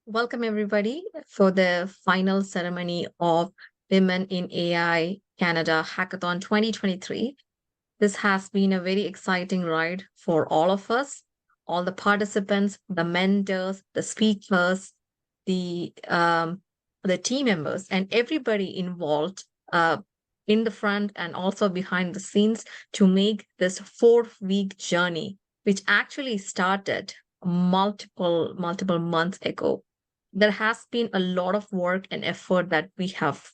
Welcome, everybody, for the final ceremony of Women in AI Canada Hackathon 2023. This has been a very exciting ride for all of us, all the participants, the mentors, the speakers, the um, the team members, and everybody involved in the front and also behind the scenes to make this 4 week journey, which actually started multiple months ago. There has been a lot of work and effort that we have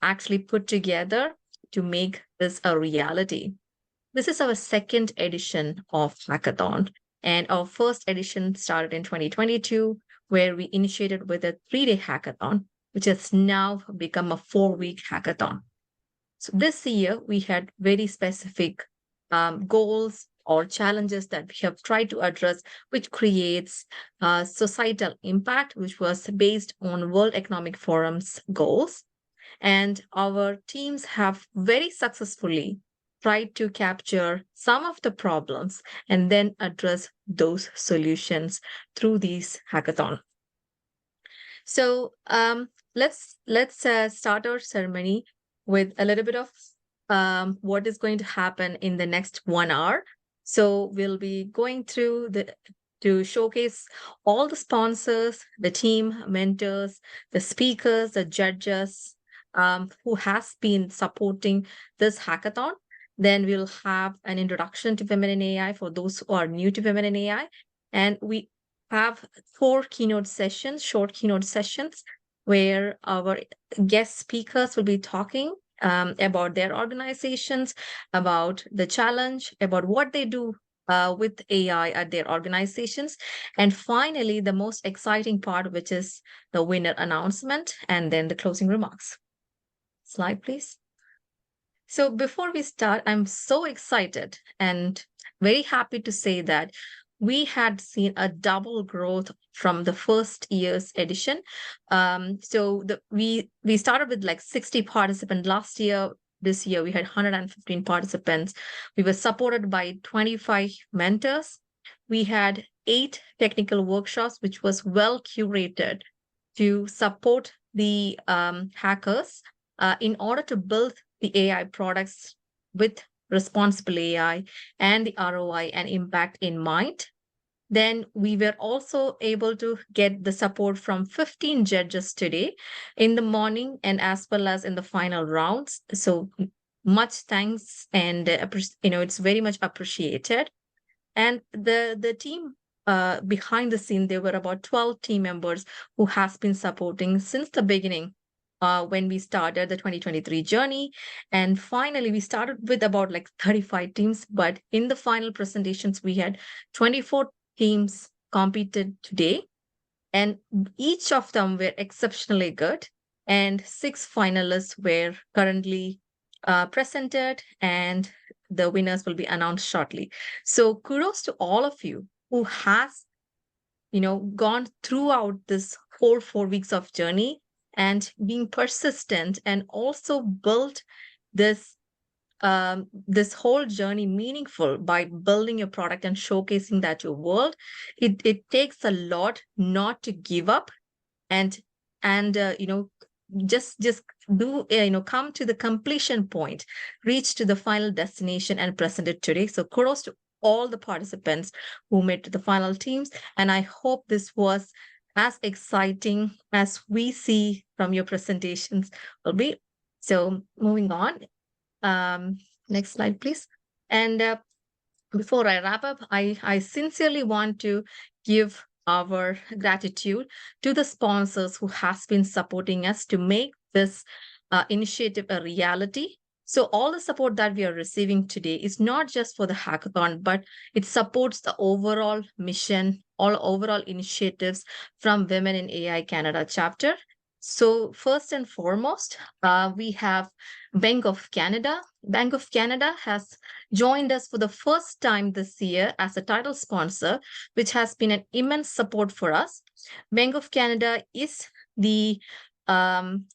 actually put together to make this a reality. This is our second edition of Hackathon, and our first edition started in 2022, where we initiated with a 3 day hackathon, which has now become a 4 week hackathon. So this year, we had very specific goals or challenges that we have tried to address, which creates societal impact, which was based on World Economic Forum's goals. And our teams have very successfully tried to capture some of the problems and then address those solutions through these hackathon. So let's start our ceremony with a little bit of what is going to happen in the next 1 hour. So we'll be going through the to showcase all the sponsors, the team, mentors, the speakers, the judges who has been supporting this hackathon. Then we'll have an introduction to women in AI for those who are new to women in AI. And we have 4 short keynote sessions, where our guest speakers will be talking about their organizations, about the challenge, about what they do with AI at their organizations. And finally, the most exciting part, which is the winner announcement and then the closing remarks. Slide, please. So before we start, I'm so excited and very happy to say that we had seen a double growth from the first year's edition. We started with like 60 participants last year. This year we had 115 participants. We were supported by 25 mentors. We had 8 technical workshops, which was well curated to support the hackers in order to build the AI products with responsible AI and the ROI and impact in mind. Then we were also able to get the support from 15 judges today in the morning and as well as in the final rounds. So much thanks, and it's very much appreciated. And the team behind the scene, there were about 12 team members who has been supporting since the beginning when we started the 2023 journey. And finally, we started with about like 35 teams, but in the final presentations, we had 24 teams competed today, and each of them were exceptionally good. And 6 finalists were currently presented, and the winners will be announced shortly. So kudos to all of you who has gone throughout this whole 4 weeks of journey and being persistent and also built this this whole journey meaningful by building your product and showcasing that to your world. It takes a lot not to give up, and just do come to the completion point, reach to the final destination and present it today. So kudos to all the participants who made to the final teams, and I hope this was as exciting as we see from your presentations will be. So moving on, next slide, please. And before I wrap up, I sincerely want to give our gratitude to the sponsors who has been supporting us to make this initiative a reality. So all the support that we are receiving today is not just for the hackathon, but it supports the overall mission, all overall initiatives from Women in AI Canada chapter. So first and foremost, we have Bank of Canada. Bank of Canada has joined us for the first time this year as a title sponsor, which has been an immense support for us. Bank of Canada is the um,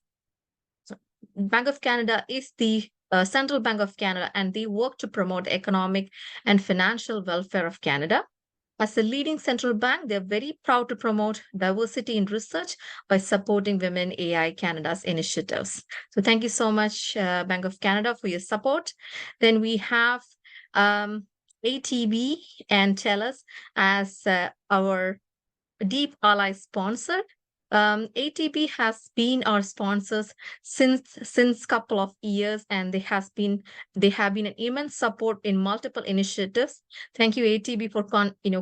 Bank of Canada is the Central Bank of Canada, and they work to promote economic and financial welfare of Canada. As a leading central bank, they're very proud to promote diversity in research by supporting Women AI Canada's initiatives. So thank you so much, Bank of Canada, for your support. Then we have ATB and TELUS as our deep ally sponsor. ATB has been our sponsors since couple of years, and they have been an immense support in multiple initiatives. Thank you, ATB, for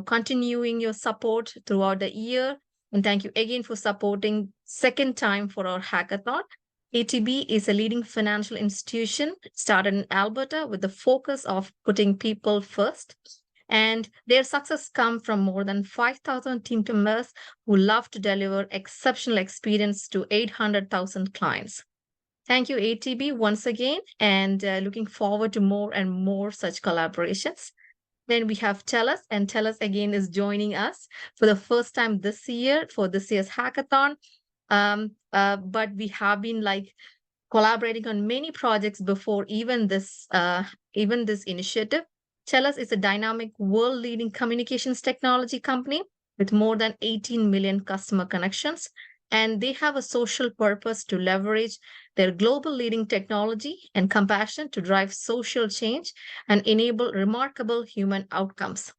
continuing your support throughout the year, and thank you again for supporting second time for our hackathon. ATB is a leading financial institution started in Alberta with the focus of putting people first. And their success come from more than 5,000 team members who love to deliver exceptional experience to 800,000 clients. Thank you, ATB, once again, and looking forward to more and more such collaborations. Then we have TELUS, and TELUS again is joining us for the first time this year for this year's hackathon. But we have been collaborating on many projects before even this initiative. TELUS is a dynamic world-leading communications technology company with more than 18 million customer connections, and they have a social purpose to leverage their global leading technology and compassion to drive social change and enable remarkable human outcomes.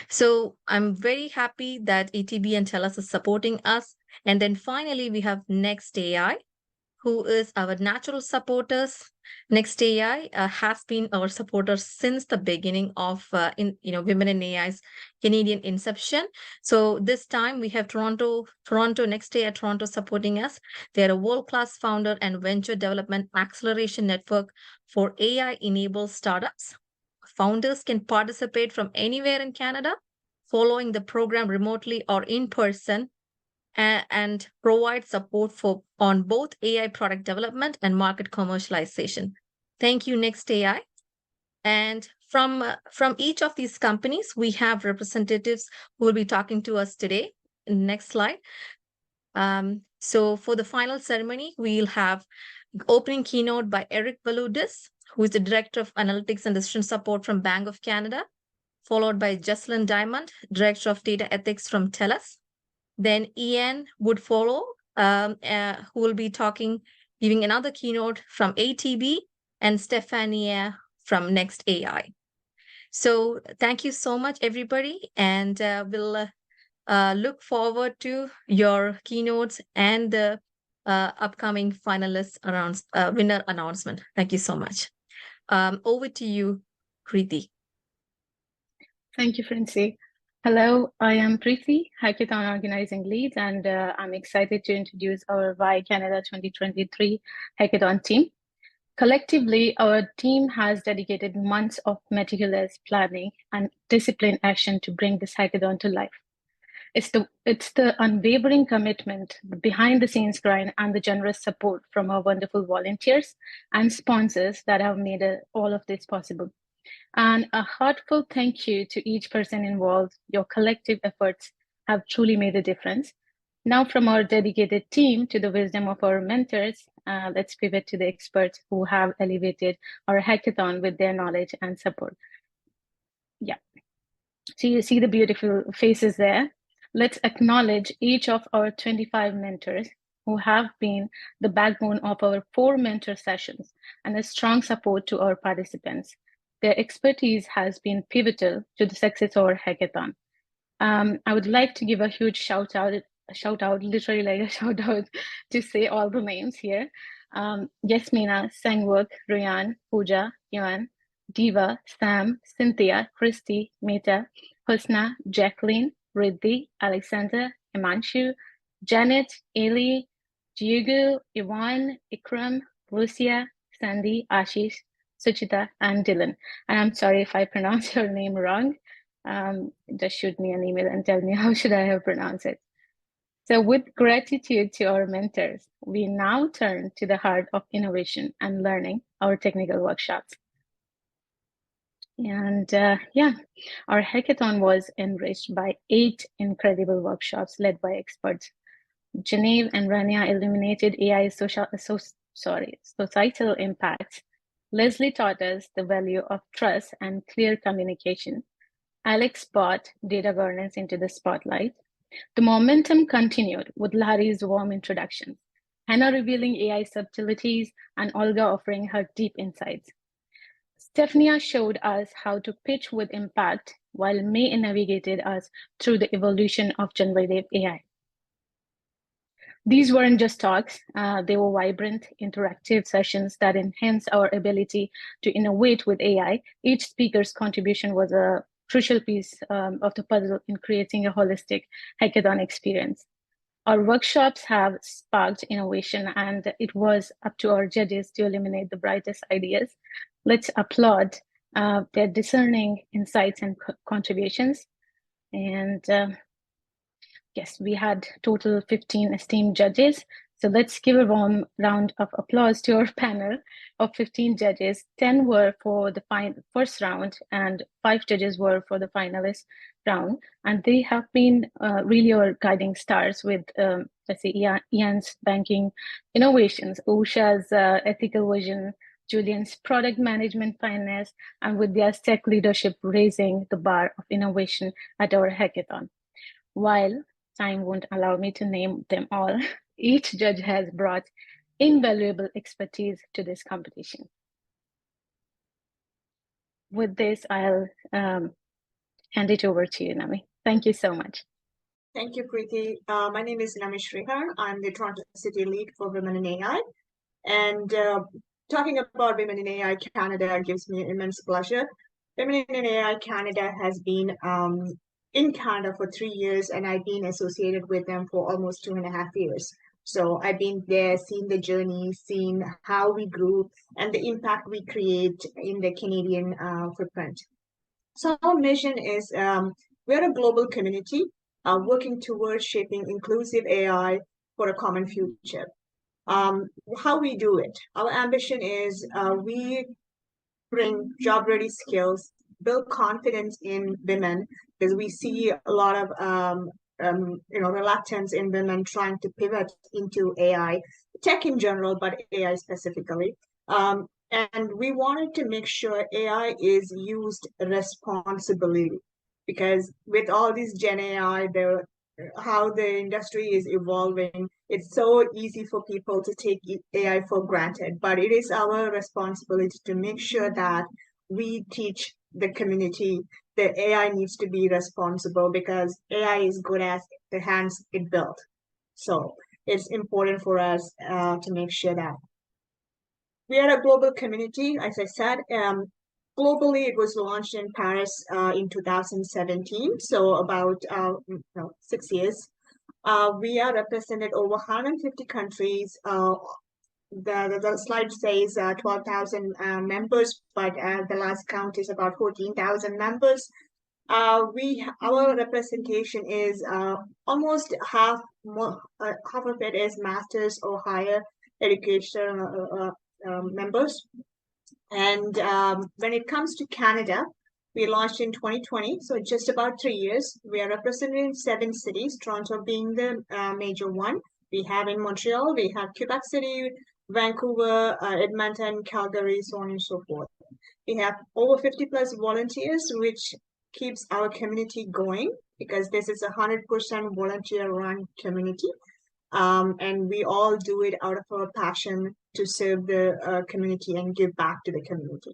So I'm very happy that ATB and TELUS is supporting us. And then finally, we have Next AI, who is our natural supporters. Next AI has been our supporter since the beginning of Women in AI's Canadian inception. So this time we have Toronto Next AI Toronto supporting us. They're a world-class founder and venture development acceleration network for AI-enabled startups. Founders can participate from anywhere in Canada, following the program remotely or in person, and provide support on both AI product development and market commercialization. Thank you, Next AI. And from each of these companies, we have representatives who will be talking to us today. Next slide. So for the final ceremony, we'll have opening keynote by Eric Baludis, who is the Director of Analytics and Decision Support from Bank of Canada, followed by Jocelyn Diamond, Director of Data Ethics from TELUS. Then Ian would follow, who will be giving another keynote from ATB, and Stefania from Next AI. So thank you so much, everybody, and we'll look forward to your keynotes and the upcoming finalist winner announcement. Thank you so much. Over to you, Preeti. Thank you, Francie. Hello, I am Preeti, Hackathon Organizing Lead, and I'm excited to introduce our WAI Canada 2023 Hackathon team. Collectively, our team has dedicated months of meticulous planning and disciplined action to bring this hackathon to life. It's the unwavering commitment, the behind-the-scenes grind, and the generous support from our wonderful volunteers and sponsors that have made all of this possible. And a heartfelt thank you to each person involved. Your collective efforts have truly made a difference. Now, from our dedicated team to the wisdom of our mentors, let's pivot to the experts who have elevated our hackathon with their knowledge and support. Yeah. So you see the beautiful faces there. Let's acknowledge each of our 25 mentors who have been the backbone of our 4 mentor sessions and a strong support to our participants. Their expertise has been pivotal to the success of our hackathon. I would like to give a huge shout out, literally like a shout out to say all the names here. Yasmina, Sangwok, Ryan, Pooja, Yuan, Diva, Sam, Cynthia, Christy, Meta, Husna, Jacqueline, Riddhi, Alexander, Imanshu, Janet, Eli, Diego, Yvonne, Ikram, Lucia, Sandy, Ashish, Suchita, and Dylan. And I'm sorry if I pronounce your name wrong. Just shoot me an email and tell me how should I have pronounced it. So with gratitude to our mentors, we now turn to the heart of innovation and learning, our technical workshops. And yeah, our hackathon was enriched by 8 incredible workshops led by experts. Genevieve and Rania illuminated AI's societal impacts. Leslie taught us the value of trust and clear communication. Alex brought data governance into the spotlight. The momentum continued with Larry's warm introduction, Hannah revealing AI subtleties, and Olga offering her deep insights. Stefania showed us how to pitch with impact, while May navigated us through the evolution of generative AI. These weren't just talks, they were vibrant, interactive sessions that enhance our ability to innovate with AI. Each speaker's contribution was a crucial piece of the puzzle in creating a holistic hackathon experience. Our workshops have sparked innovation, and it was up to our judges to eliminate the brightest ideas. Let's applaud their discerning insights and contributions. And yes, we had total 15 esteemed judges. So let's give a warm round of applause to our panel of 15 judges. 10 were for the first round and 5 judges were for the finalist round. And they have been really our guiding stars with, let's say, Ian's banking innovations, Usha's ethical vision, Julian's product management finance, and with their tech leadership raising the bar of innovation at our hackathon. While time won't allow me to name them all, each judge has brought invaluable expertise to this competition. With this, I'll hand it over to you, Nami. Thank you so much. Thank you, Preeti. My name is Nami Srihar. I'm the Toronto City Lead for Women in AI. And talking about Women in AI Canada gives me immense pleasure. Women in AI Canada has been in Canada for 3 years, and I've been associated with them for almost 2.5 years. So I've been there, seen the journey, seen how we grew, and the impact we create in the Canadian footprint. So our mission is we're a global community working towards shaping inclusive AI for a common future. How we do it? Our ambition is we bring job-ready skills, build confidence in women, because we see a lot of reluctance in women trying to pivot into AI, tech in general, but AI specifically. And we wanted to make sure AI is used responsibly, because with all these Gen AI, how the industry is evolving, it's so easy for people to take AI for granted. But it is our responsibility to make sure that we teach the community that AI needs to be responsible, because AI is good as the hands it built. So it's important for us to make sure that we are a global community. As I said, globally, it was launched in Paris in 2017, so about 6 years. We are represented over 150 countries. The slide says 12,000 members, but the last count is about 14,000 members. Our representation is almost half of it is master's or higher education members. And when it comes to Canada, we launched in 2020, so just about 3 years. We are represented in 7 cities, Toronto being the major one. We have in Montreal, we have Quebec City, Vancouver, Edmonton, Calgary, so on and so forth. We have over 50 plus volunteers, which keeps our community going, because this is 100% volunteer-run community. And we all do it out of our passion to serve the community and give back to the community.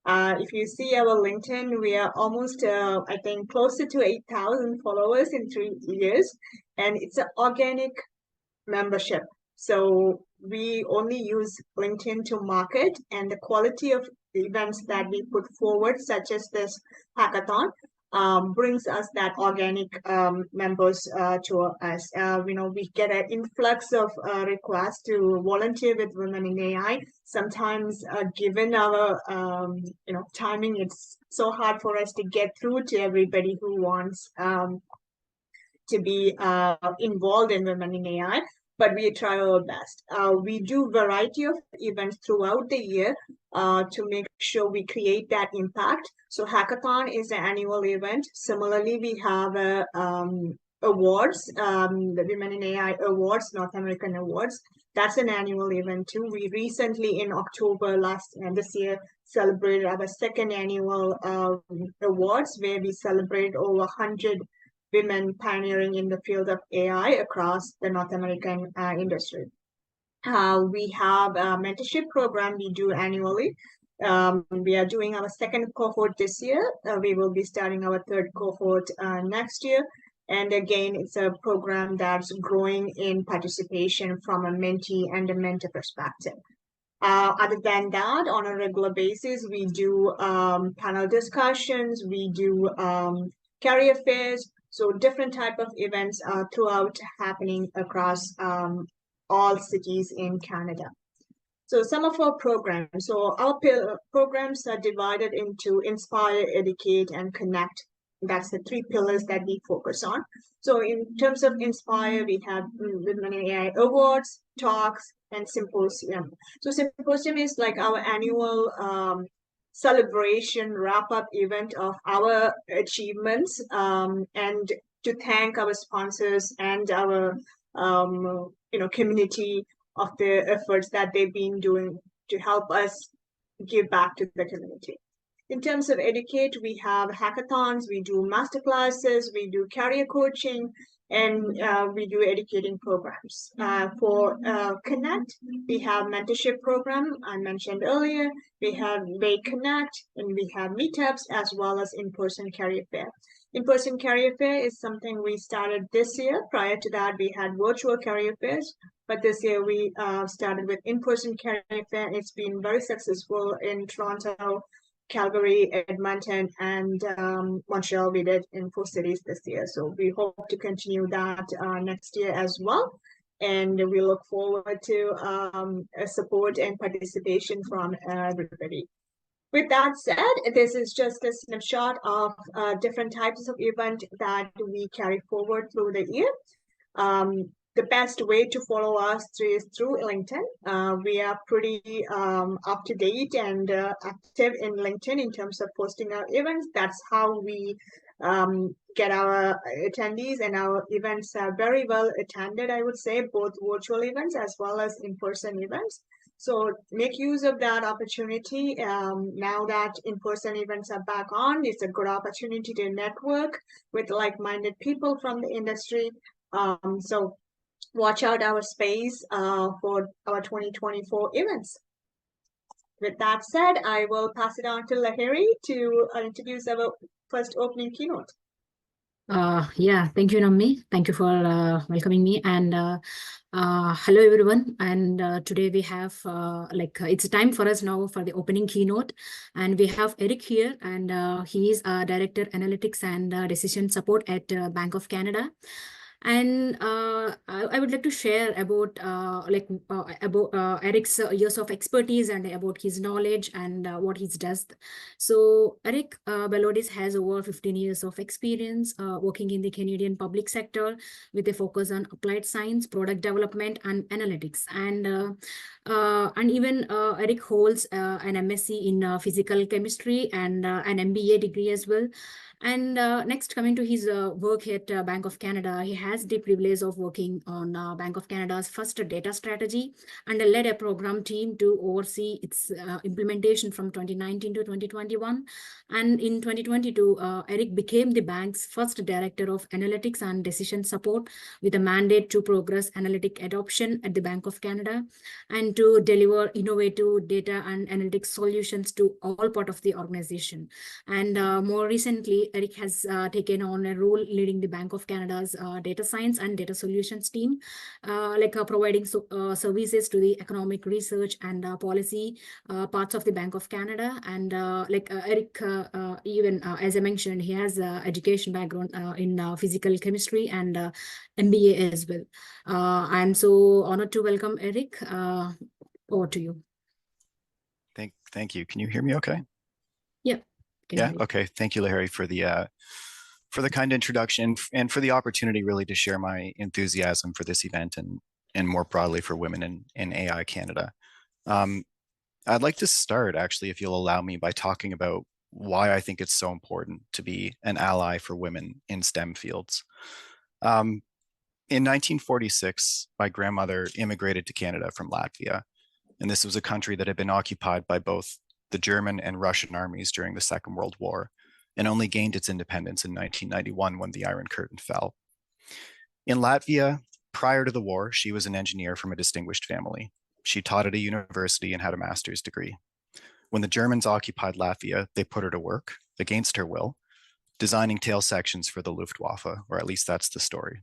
If you see our LinkedIn, we are almost, I think, closer to 8,000 followers in 3 years, and it's an organic membership. So we only use LinkedIn to market, and the quality of the events that we put forward, such as this hackathon, brings us that organic members to us. We get an influx of requests to volunteer with Women in AI. Sometimes, given our timing, it's so hard for us to get through to everybody who wants to be involved in Women in AI. But we try our best. We do a variety of events throughout the year to make sure we create that impact. So Hackathon is an annual event. Similarly, we have awards, the Women in AI Awards, North American Awards. That's an annual event too. We recently, in October this year, celebrated our second annual awards, where we celebrate over 100 women pioneering in the field of AI across the North American industry. We have a mentorship program we do annually. We are doing our second cohort this year. We will be starting our third cohort next year. And again, it's a program that's growing in participation from a mentee and a mentor perspective. Other than that, on a regular basis, we do panel discussions, we do career fairs, so different type of events throughout happening across all cities in Canada. So some of our programs, so our programs are divided into Inspire, Educate, and Connect. That's the three pillars that we focus on. So in terms of Inspire, we have Women in AI Awards, talks, and symposium. So symposium is like our annual celebration wrap-up event of our achievements, and to thank our sponsors and our community of the efforts that they've been doing to help us give back to the community. In terms of Educate, we have hackathons, we do masterclasses, we do career coaching, and we do educating programs. For Connect, we have mentorship program I mentioned earlier. We have Connect, and we have meetups as well as in-person career fair. In-person career fair is something we started this year. Prior to that, we had virtual career fairs, but this year we started with in-person career fair. It's been very successful in Toronto, Calgary, Edmonton, and Montreal. We did in 4 cities this year. So we hope to continue that next year as well. And we look forward to support and participation from everybody. With that said, this is just a snapshot of different types of event that we carry forward through the year. The best way to follow us is through LinkedIn. We are pretty up to date and active in LinkedIn in terms of posting our events. That's how we get our attendees, and our events are very well attended, I would say, both virtual events as well as in-person events. So make use of that opportunity. Now that in-person events are back on, it's a good opportunity to network with like-minded people from the industry. So watch out our space for our 2024 events. With that said, I will pass it on to Lahiri to introduce our first opening keynote. Yeah, thank you, Namni. Thank you for welcoming me. And hello, everyone. And today we have, it's time for us now for the opening keynote. And we have Eric here, and he is Director Analytics and Decision Support at Bank of Canada. And I would like to share about Eric's years of expertise and about his knowledge and what he does. So Eric Belodis has over 15 years of experience working in the Canadian public sector with a focus on applied science, product development, and analytics. And even Eric holds an MSc in physical chemistry and an MBA degree as well. And next, coming to his work at Bank of Canada, he has the privilege of working on Bank of Canada's first data strategy and led a program team to oversee its implementation from 2019 to 2021. And in 2022, Eric became the bank's first Director of Analytics and Decision Support with a mandate to progress analytic adoption at the Bank of Canada and to deliver innovative data and analytics solutions to all part of the organization. And more recently, Eric has taken on a role leading the Bank of Canada's data science and data solutions team, providing services to the economic research and policy parts of the Bank of Canada. And Eric, even as I mentioned, he has education background in physical chemistry and MBA as well. I'm so honored to welcome Eric. Over to you. Thank you. Can you hear me okay? Yeah. Yeah. Okay. Thank you, Lahiri, for the kind introduction and for the opportunity really to share my enthusiasm for this event and more broadly for women in AI Canada. I'd like to start, actually, if you'll allow me, by talking about why I think it's so important to be an ally for women in STEM fields. In 1946, my grandmother immigrated to Canada from Latvia, and this was a country that had been occupied by both the German and Russian armies during the Second World War, and only gained its independence in 1991 when the Iron Curtain fell. In Latvia, prior to the war, she was an engineer from a distinguished family. She taught at a university and had a master's degree. When the Germans occupied Latvia, they put her to work, against her will, designing tail sections for the Luftwaffe, or at least that's the story.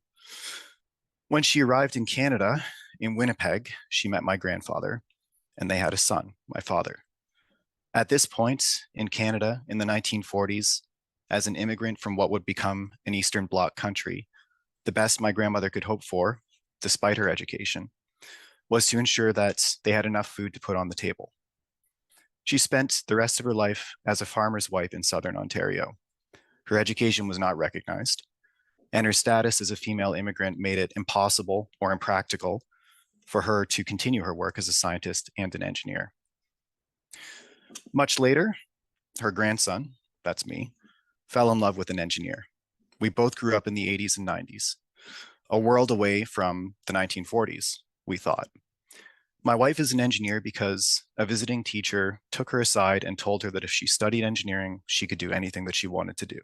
When she arrived in Canada, in Winnipeg, she met my grandfather, and they had a son, my father. At this point in Canada in the 1940s, as an immigrant from what would become an Eastern Bloc country, the best my grandmother could hope for, despite her education, was to ensure that they had enough food to put on the table. She spent the rest of her life as a farmer's wife in Southern Ontario. Her education was not recognized, and her status as a female immigrant made it impossible or impractical for her to continue her work as a scientist and an engineer. Much later, her grandson, that's me, fell in love with an engineer. We both grew up in the 80s and 90s, a world away from the 1940s, we thought. My wife is an engineer because a visiting teacher took her aside and told her that if she studied engineering, she could do anything that she wanted to do.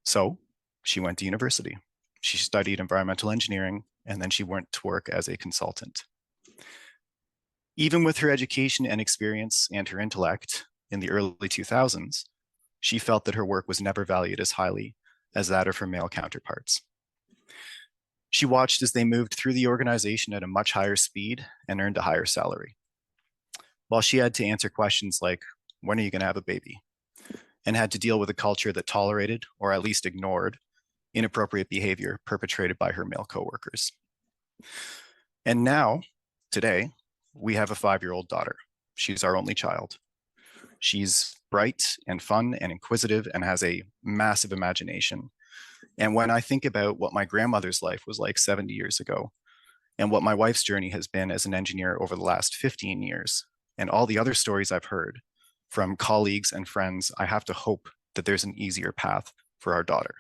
So she went to university. She studied environmental engineering, and then she went to work as a consultant. Even with her education and experience and her intellect in the early 2000s, she felt that her work was never valued as highly as that of her male counterparts. She watched as they moved through the organization at a much higher speed and earned a higher salary, while she had to answer questions like, when are you going to have a baby? And had to deal with a culture that tolerated, or at least ignored, inappropriate behavior perpetrated by her male coworkers. And now, today, we have a 5-year-old daughter. She's our only child. She's bright and fun and inquisitive and has a massive imagination. And when I think about what my grandmother's life was like 70 years ago, and what my wife's journey has been as an engineer over the last 15 years, and all the other stories I've heard from colleagues and friends, I have to hope that there's an easier path for our daughter.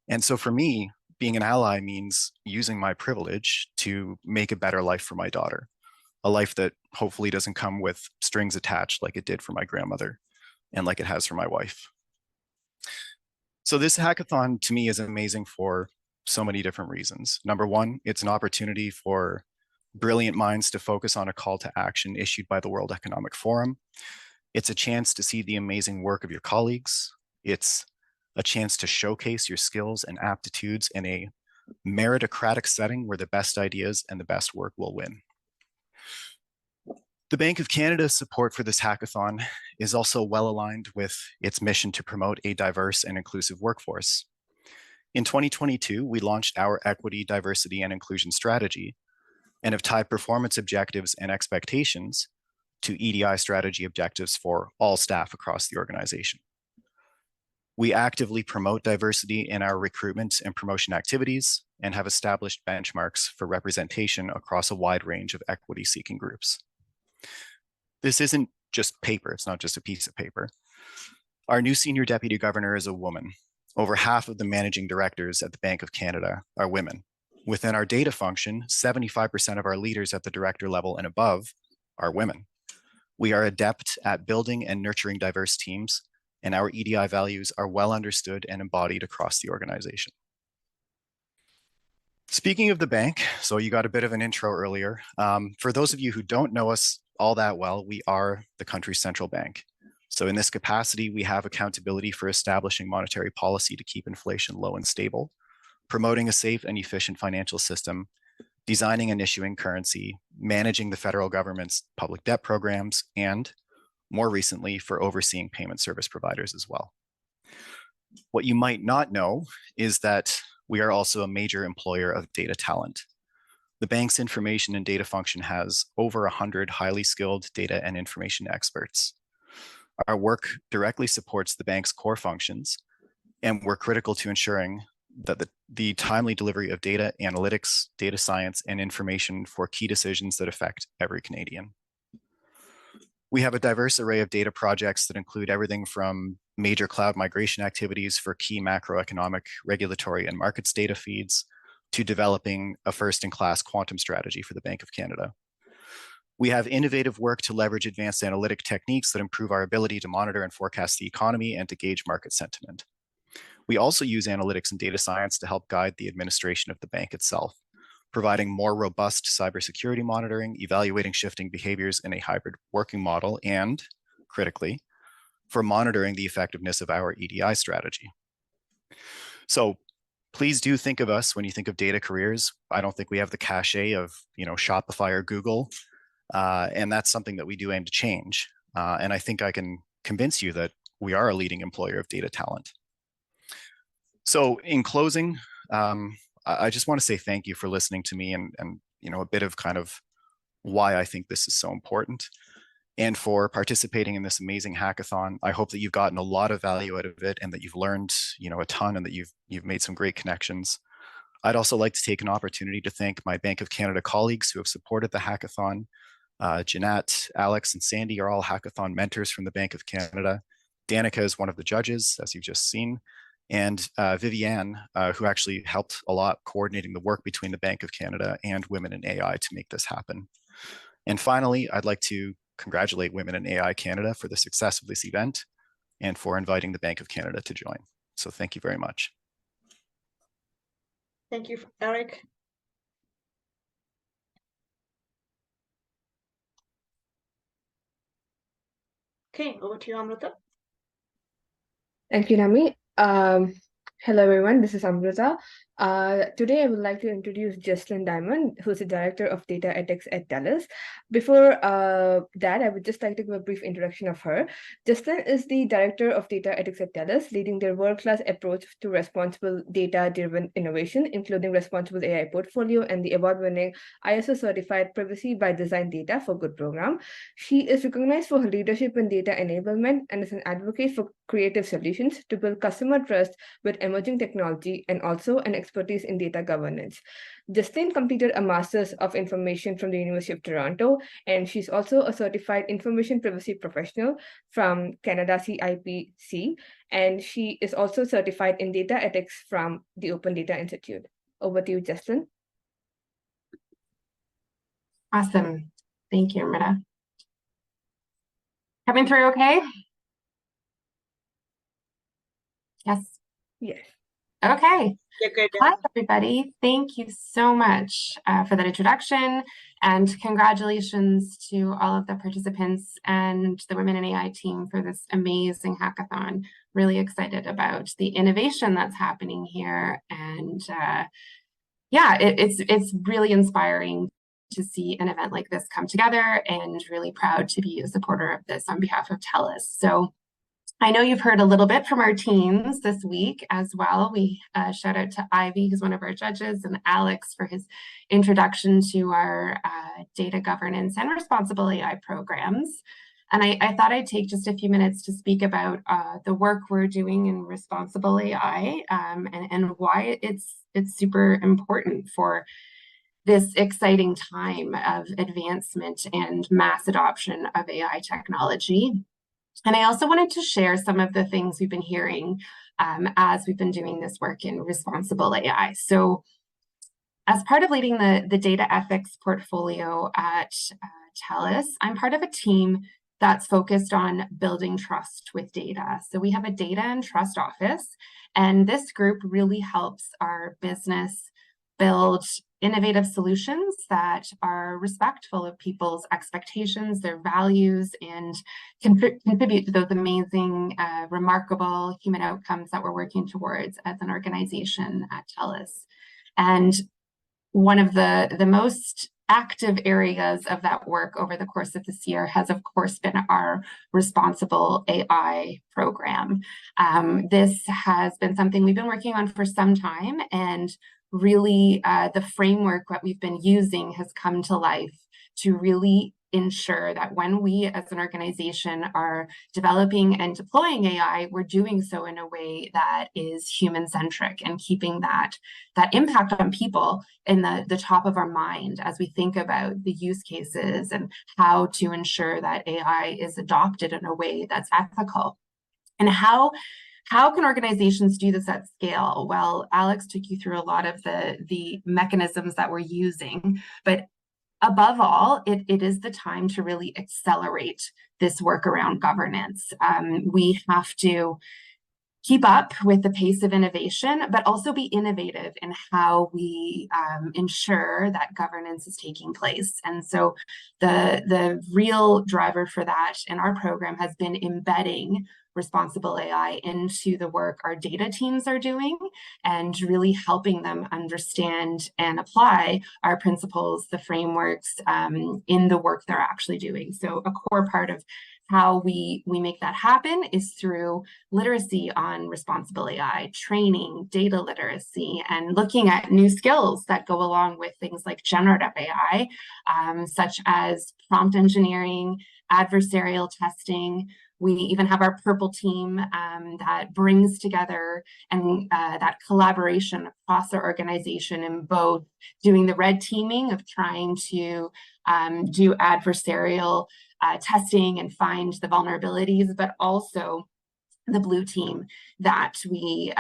And so for me, being an ally means using my privilege to make a better life for my daughter, a life that hopefully doesn't come with strings attached like it did for my grandmother and like it has for my wife. So this hackathon to me is amazing for so many different reasons. Number one, it's an opportunity for brilliant minds to focus on a call to action issued by the World Economic Forum. It's a chance to see the amazing work of your colleagues. It's a chance to showcase your skills and aptitudes in a meritocratic setting where the best ideas and the best work will win. The Bank of Canada's support for this hackathon is also well aligned with its mission to promote a diverse and inclusive workforce. In 2022, we launched our equity, diversity, and inclusion strategy and have tied performance objectives and expectations to EDI strategy objectives for all staff across the organization. We actively promote diversity in our recruitment and promotion activities and have established benchmarks for representation across a wide range of equity-seeking groups. This isn't just paper, it's not just a piece of paper. Our new senior deputy governor is a woman. Over half of the managing directors at the Bank of Canada are women. Within our data function, 75% of our leaders at the director level and above are women. We are adept at building and nurturing diverse teams, and our EDI values are well understood and embodied across the organization. Speaking of the bank, so you got a bit of an intro earlier. For those of you who don't know us all that well, we are the country's central bank. So in this capacity, we have accountability for establishing monetary policy to keep inflation low and stable, promoting a safe and efficient financial system, designing and issuing currency, managing the federal government's public debt programs, and more recently, for overseeing payment service providers as well. What you might not know is that we are also a major employer of data talent. The bank's information and data function has over 100 highly skilled data and information experts. Our work directly supports the bank's core functions, and we're critical to ensuring that the timely delivery of data analytics, data science, and information for key decisions that affect every Canadian. We have a diverse array of data projects that include everything from major cloud migration activities for key macroeconomic, regulatory, and markets data feeds to developing a first-in-class quantum strategy for the Bank of Canada. We have innovative work to leverage advanced analytic techniques that improve our ability to monitor and forecast the economy and to gauge market sentiment. We also use analytics and data science to help guide the administration of the bank itself, providing more robust cybersecurity monitoring, evaluating shifting behaviors in a hybrid working model, and, critically, for monitoring the effectiveness of our EDI strategy. So please do think of us when you think of data careers. I don't think we have the cachet of Shopify or Google, and that's something that we do aim to change. And I think I can convince you that we are a leading employer of data talent. So in closing, I just want to say thank you for listening to me and a bit of kind of why I think this is so important, and for participating in this amazing hackathon. I hope that you've gotten a lot of value out of it and that you've learned a ton and that you've made some great connections. I'd also like to take an opportunity to thank my Bank of Canada colleagues who have supported the hackathon. Jeanette, Alex, and Sandy are all hackathon mentors from the Bank of Canada. Danica is one of the judges, as you've just seen. And Viviane, who actually helped a lot coordinating the work between the Bank of Canada and Women in AI to make this happen. And finally, I'd like to congratulate Women in AI Canada for the success of this event and for inviting the Bank of Canada to join. So thank you very much. Thank you, Eric. Okay, over to you, Amrita. Thank you, Nami. Hello, everyone. This is Amrita. Today, I would like to introduce Jocelyn Diamond, who's the Director of Data Ethics at TELUS. Before that, I would just like to give a brief introduction of her. Jocelyn is the Director of Data Ethics at TELUS, leading their world-class approach to responsible data-driven innovation, including responsible AI portfolio and the award-winning ISO-certified Privacy by Design Data for Good program. She is recognized for her leadership in data enablement and is an advocate for creative solutions to build customer trust with emerging technology and also an expertise in data governance. Jocelyn completed a Master's of Information from the University of Toronto, and she's also a certified information privacy professional from Canada CIPC, and she is also certified in data ethics from the Open Data Institute. Over to you, Jocelyn. Awesome. Thank you, Amrita. Coming through okay? Yes. Yes. Okay. Yeah, good. Hi, everybody. Thank you so much for that introduction, and congratulations to all of the participants and the Women in AI team for this amazing hackathon. Really excited about the innovation that's happening here, and yeah, it's really inspiring to see an event like this come together, and really proud to be a supporter of this on behalf of TELUS. So I know you've heard a little bit from our teams this week as well. We shout out to Ivy, who's one of our judges, and Alex for his introduction to our data governance and responsible AI programs. And I thought I'd take just a few minutes to speak about the work we're doing in responsible AI and why it's super important for this exciting time of advancement and mass adoption of AI technology. And I also wanted to share some of the things we've been hearing as we've been doing this work in responsible AI. So as part of leading the data ethics portfolio at TELUS, I'm part of a team that's focused on building trust with data. So we have a data and trust office, and this group really helps our business build innovative solutions that are respectful of people's expectations, their values, and contribute to those amazing, remarkable human outcomes that we're working towards as an organization at TELUS. And one of the most active areas of that work over the course of this year has, of course, been our responsible AI program. This has been something we've been working on for some time, and really the framework that we've been using has come to life to really ensure that when we as an organization are developing and deploying AI, we're doing so in a way that is human-centric and keeping that impact on people in the top of our mind as we think about the use cases and how to ensure that AI is adopted in a way that's ethical. And how can organizations do this at scale? Well, Alex took you through a lot of the mechanisms that we're using, but above all, it is the time to really accelerate this work around governance. We have to keep up with the pace of innovation, but also be innovative in how we ensure that governance is taking place. And so the real driver for that in our program has been embedding responsible AI into the work our data teams are doing and really helping them understand and apply our principles, the frameworks in the work they're actually doing. So a core part of how we make that happen is through literacy on responsible AI, training, data literacy, and looking at new skills that go along with things like generative AI, such as prompt engineering, adversarial testing. We even have our purple team that brings together and that collaboration across our organization in both doing the red teaming of trying to do adversarial testing and find the vulnerabilities, but also the blue team that we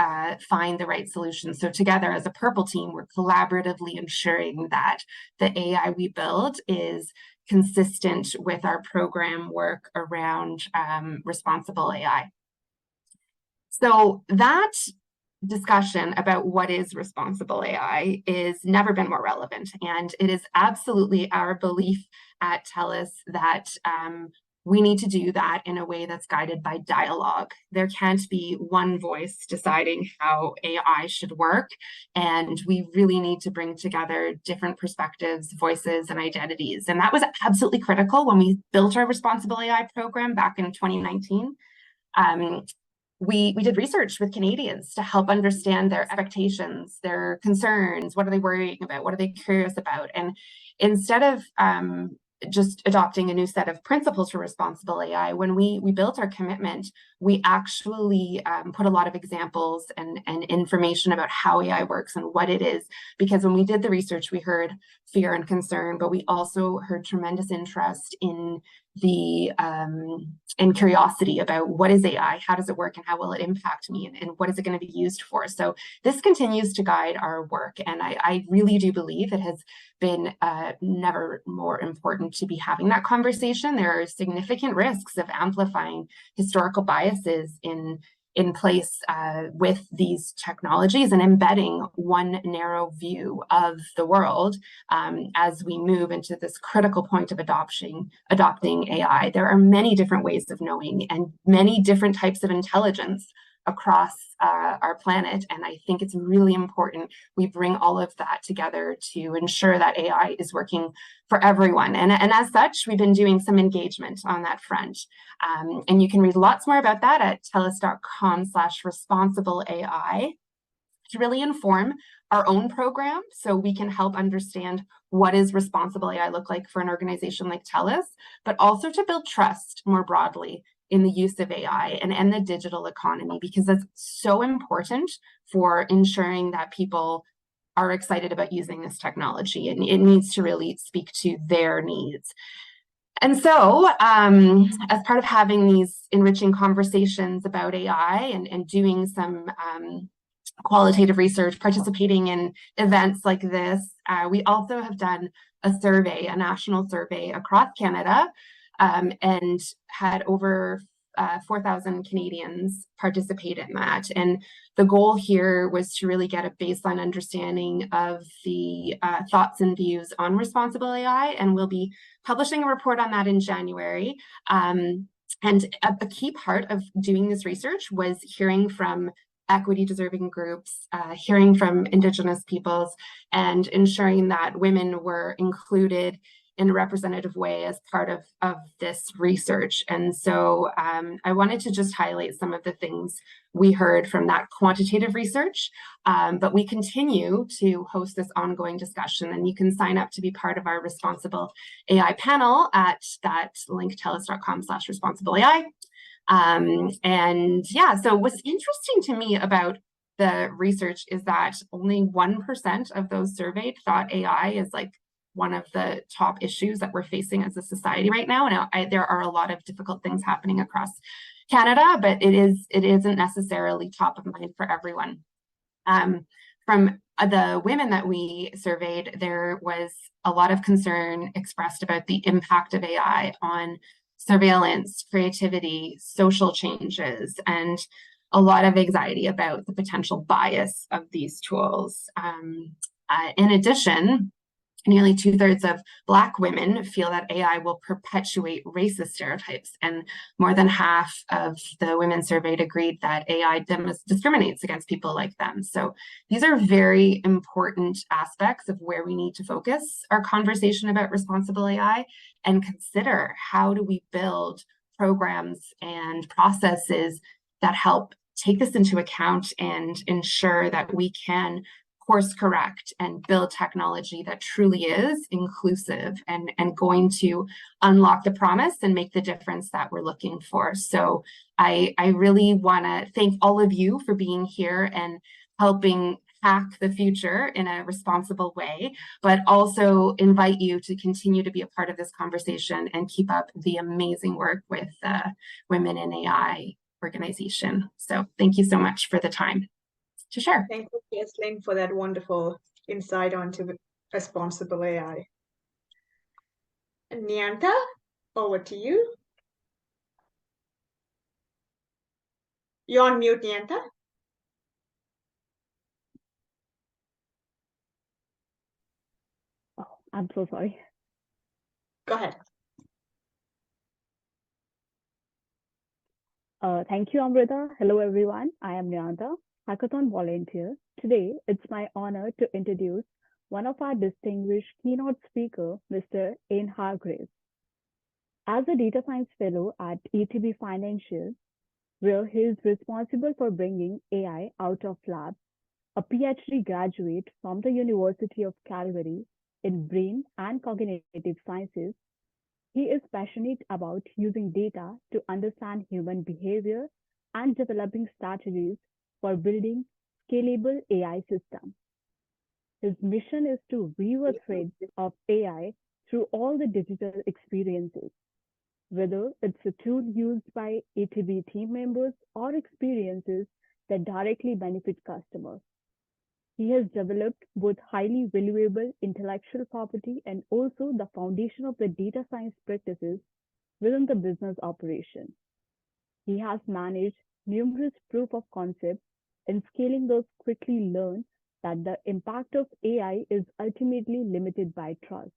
find the right solutions. So together as a purple team, we're collaboratively ensuring that the AI we build is consistent with our program work around responsible AI. So that discussion about what is responsible AI is never been more relevant. And it is absolutely our belief at TELUS that we need to do that in a way that's guided by dialogue. There can't be one voice deciding how AI should work. And we really need to bring together different perspectives, voices, and identities. And that was absolutely critical when we built our responsible AI program back in 2019. We did research with Canadians to help understand their expectations, their concerns, what are they worrying about, what are they curious about? And instead of just adopting a new set of principles for responsible AI, when we built our commitment, we actually put a lot of examples and information about how AI works and what it is. Because when we did the research, we heard fear and concern, but we also heard tremendous interest in the and curiosity about what is AI, how does it work, and how will it impact me, and what is it going to be used for. So this continues to guide our work, and I really do believe it has been never more important to be having that conversation. There are significant risks of amplifying historical biases in place with these technologies and embedding one narrow view of the world as we move into this critical point of adopting AI. There are many different ways of knowing and many different types of intelligence across our planet. And I think it's really important we bring all of that together to ensure that AI is working for everyone. And as such, we've been doing some engagement on that front. And you can read lots more about that at telus.com/responsibleai to really inform our own program so we can help understand what is responsible AI look like for an organization like TELUS, but also to build trust more broadly in the use of AI and the digital economy, because that's so important for ensuring that people are excited about using this technology, and it needs to really speak to their needs. And so as part of having these enriching conversations about AI and doing some qualitative research, participating in events like this, we also have done a survey, a national survey across Canada, and had over 4,000 Canadians participate in that. And the goal here was to really get a baseline understanding of the thoughts and views on responsible AI, and we'll be publishing a report on that in January. And a key part of doing this research was hearing from equity deserving groups, hearing from Indigenous peoples, and ensuring that women were included in a representative way as part of this research. And so I wanted to just highlight some of the things we heard from that quantitative research, but we continue to host this ongoing discussion, and you can sign up to be part of our Responsible AI panel at that link, telus.com/responsibleai. And yeah, so what's interesting to me about the research is that only 1% of those surveyed thought AI is like one of the top issues that we're facing as a society right now. And there are a lot of difficult things happening across Canada, but it isn't necessarily top of mind for everyone. From the women that we surveyed, there was a lot of concern expressed about the impact of AI on surveillance, creativity, social changes, and a lot of anxiety about the potential bias of these tools. In addition, nearly 2/3 of Black women feel that AI will perpetuate racist stereotypes, and more than half of the women surveyed agreed that AI discriminates against people like them. So these are very important aspects of where we need to focus our conversation about responsible AI and consider how do we build programs and processes that help take this into account and ensure that we can course correct and build technology that truly is inclusive and going to unlock the promise and make the difference that we're looking for. So I really want to thank all of you for being here and helping hack the future in a responsible way, but also invite you to continue to be a part of this conversation and keep up the amazing work with the Women in AI organization. So thank you so much for the time to share. Thank you, Jesslyn, for that wonderful insight onto responsible AI. Nyanta, over to you. You're on mute, Nyanta. Oh, I'm so sorry. Go ahead. Thank you, Amrita. Hello, everyone. I am Nyanta, Hackathon volunteer. Today, it's my honor to introduce one of our distinguished keynote speaker, Mr. Ian Hargreaves. As a data science fellow at ETB Financial, where he is responsible for bringing AI out of lab, a PhD graduate from the University of Calgary in brain and cognitive sciences, he is passionate about using data to understand human behavior and developing strategies for building scalable AI systems. His mission is to weave a thread of AI through all the digital experiences, whether it's a tool used by ETB team members or experiences that directly benefit customers. He has developed both highly valuable intellectual property and also the foundation of the data science practices within the business operation. He has managed numerous proof of concepts, and scaling those quickly learned that the impact of AI is ultimately limited by trust.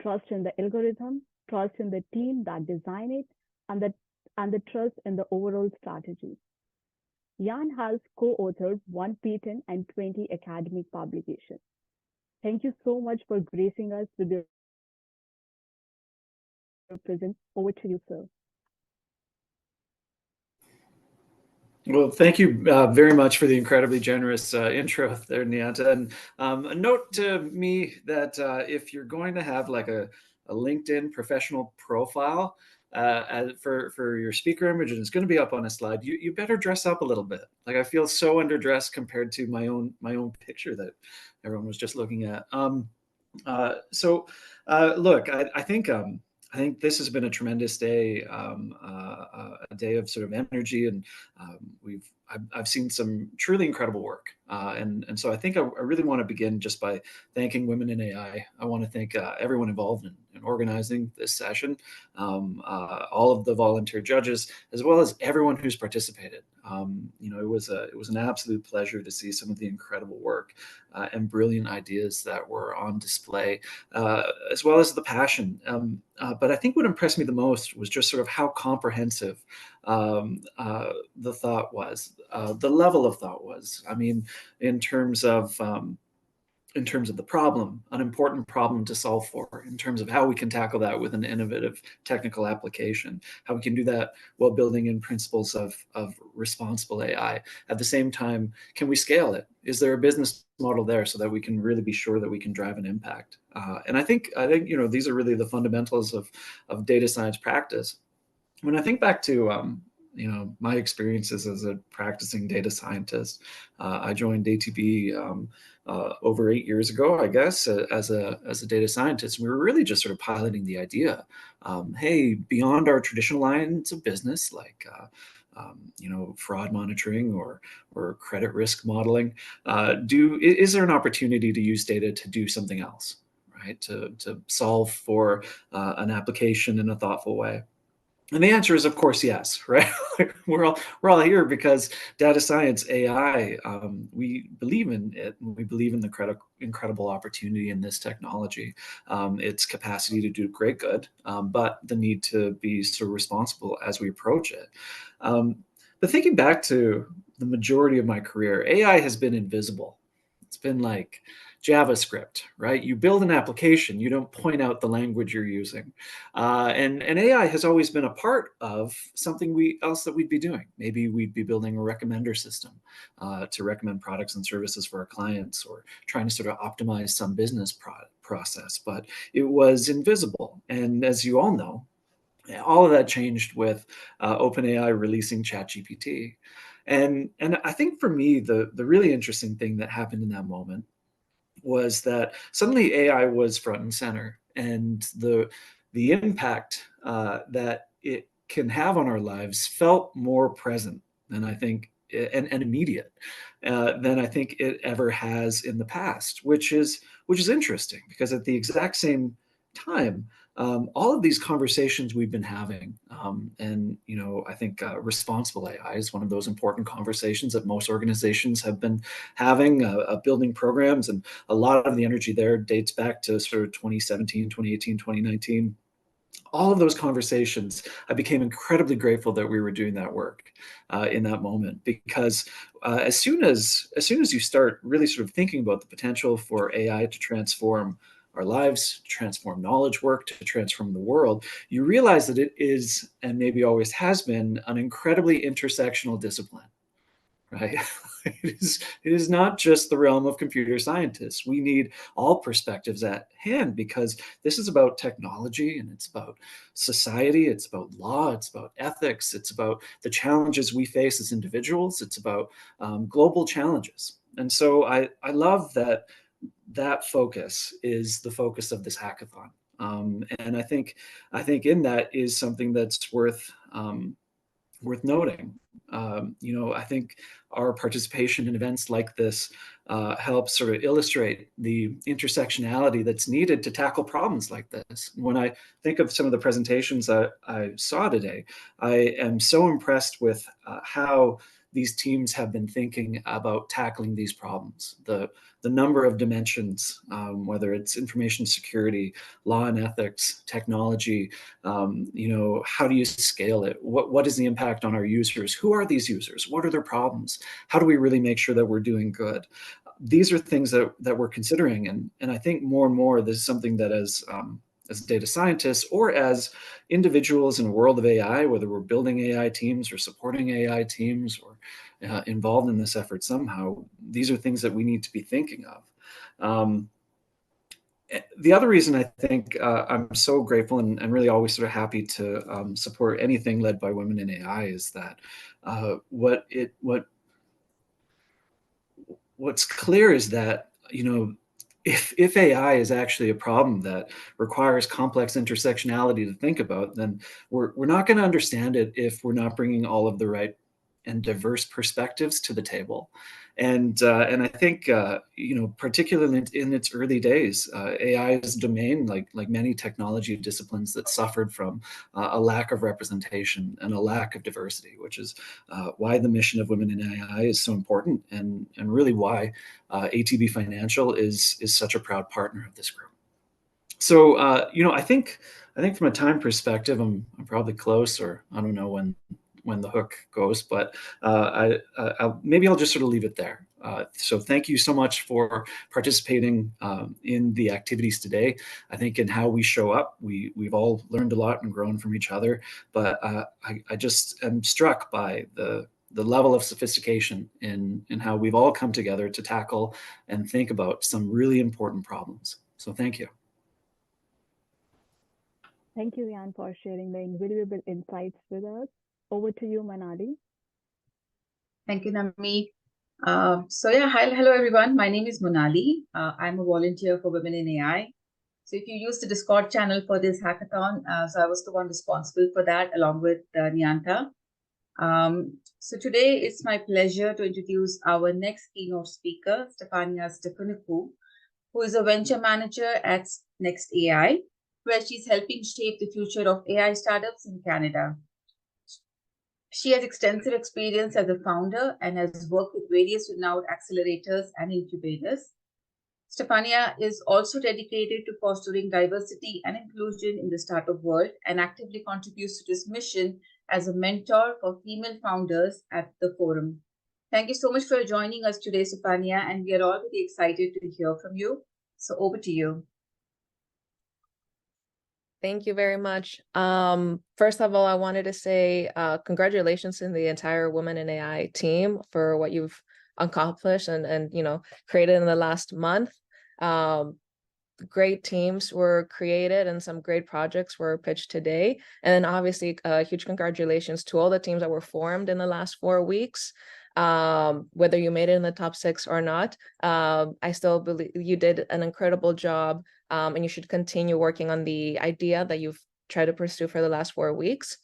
Trust in the algorithm, trust in the team that design it, and the trust in the overall strategy. Jan has co-authored 1 patent and 20 academic publications. Thank you so much for gracing us with your presence. Over to you, sir. Well, thank you very much for the incredibly generous intro there, Nyanta. And a note to me that if you're going to have like a LinkedIn professional profile for your speaker image, and it's going to be up on a slide, you better dress up a little bit. Like I feel so underdressed compared to my own picture that everyone was just looking at. Look, I think this has been a tremendous day, a day of sort of energy, and I've seen some truly incredible work, and so I think I really want to begin just by thanking Women in AI. I want to thank everyone involved in organizing this session, all of the volunteer judges, as well as everyone who's participated. It was an absolute pleasure to see some of the incredible work and brilliant ideas that were on display, as well as the passion. But I think what impressed me the most was just sort of how comprehensive the thought was, the level of thought was. I mean, in terms of the problem, an important problem to solve for, in terms of how we can tackle that with an innovative technical application, how we can do that while building in principles of responsible AI. At the same time, can we scale it? Is there a business model there so that we can really be sure that we can drive an impact? And I think these are really the fundamentals of data science practice. When I think back to my experiences as a practicing data scientist, I joined ATB over 8 years ago, I guess, as a data scientist. We were really just sort of piloting the idea, hey, beyond our traditional lines of business, like fraud monitoring or credit risk modeling? Is there an opportunity to use data to do something else, right? To solve for an application in a thoughtful way? And the answer is, of course, yes, right? we're all here because data science, AI, we believe in it, and we believe in the incredible opportunity in this technology, its capacity to do great good, but the need to be sort of responsible as we approach it. But thinking back to the majority of my career, AI has been invisible. It's been like JavaScript, right? You build an application, you don't point out the language you're using. And AI has always been a part of something else that we'd be doing. Maybe we'd be building a recommender system to recommend products and services for our clients, or trying to sort of optimize some business process, but it was invisible. And as you all know, all of that changed with OpenAI releasing ChatGPT. And I think for me, the really interesting thing that happened in that moment was that suddenly AI was front and center, and the impact that it can have on our lives felt more present than I think, and immediate than I think it ever has in the past, which is interesting, because at the exact same time, all of these conversations we've been having, and I think responsible AI is one of those important conversations that most organizations have been having, building programs, and a lot of the energy there dates back to sort of 2017, 2018, 2019. All of those conversations, I became incredibly grateful that we were doing that work in that moment, because as soon as you start really sort of thinking about the potential for AI to transform our lives, to transform knowledge work, to transform the world, you realize that it is, and maybe always has been, an incredibly intersectional discipline, right? It is not just the realm of computer scientists. We need all perspectives at hand, because this is about technology, and it's about society, it's about law, it's about ethics, it's about the challenges we face as individuals, it's about global challenges. And so I love that focus is the focus of this hackathon. And I think in that is something that's worth noting. I think our participation in events like this helps sort of illustrate the intersectionality that's needed to tackle problems like this. When I think of some of the presentations that I saw today, I am so impressed with how these teams have been thinking about tackling these problems. The number of dimensions, whether it's information security, law and ethics, technology, how do you scale it? What is the impact on our users? Who are these users? What are their problems? How do we really make sure that we're doing good? These are things that we're considering. And I think more and more, this is something that as data scientists, or as individuals in a world of AI, whether we're building AI teams or supporting AI teams, or involved in this effort somehow, these are things that we need to be thinking of. The other reason I think I'm so grateful and really always sort of happy to support anything led by women in AI is that what's clear is that, if AI is actually a problem that requires complex intersectionality to think about, then we're not going to understand it if we're not bringing all of the right and diverse perspectives to the table. And I think, particularly in its early days, AI is a domain, like many technology disciplines, that suffered from a lack of representation and a lack of diversity, which is why the mission of Women in AI is so important, and really why ATB Financial is such a proud partner of this group. So, I think from a time perspective, I'm probably close, or I don't know when the hook goes, but maybe I'll just sort of leave it there. So thank you so much for participating in the activities today. I think in how we show up, we've all learned a lot and grown from each other, but I just am struck by the level of sophistication in how we've all come together to tackle and think about some really important problems. So thank you. Thank you, Jan, for sharing the invaluable insights with us. Over to you, Manali. Thank you, Nami. Hello everyone. My name is Monali. I'm a volunteer for Women in AI. So if you use the Discord channel for this hackathon, so I was the one responsible for that, along with Nyanta. So today it's my pleasure to introduce our next keynote speaker, Stefania Stefanescu, who is a venture manager at Next AI, where she's helping shape the future of AI startups in Canada. She has extensive experience as a founder and has worked with various renowned accelerators and incubators. Stefania is also dedicated to fostering diversity and inclusion in the startup world and actively contributes to this mission as a mentor for female founders at the forum. Thank you so much for joining us today, Stefania, and we are all very excited to hear from you. So over to you. Thank you very much. First of all, I wanted to say congratulations to the entire Women in AI team for what you've accomplished and created in the last month. Great teams were created and some great projects were pitched today. And then obviously huge congratulations to all the teams that were formed in the last 4 weeks. Whether you made it in the top 6 or not, I still believe you did an incredible job, and you should continue working on the idea that you've tried to pursue for the last 4 weeks.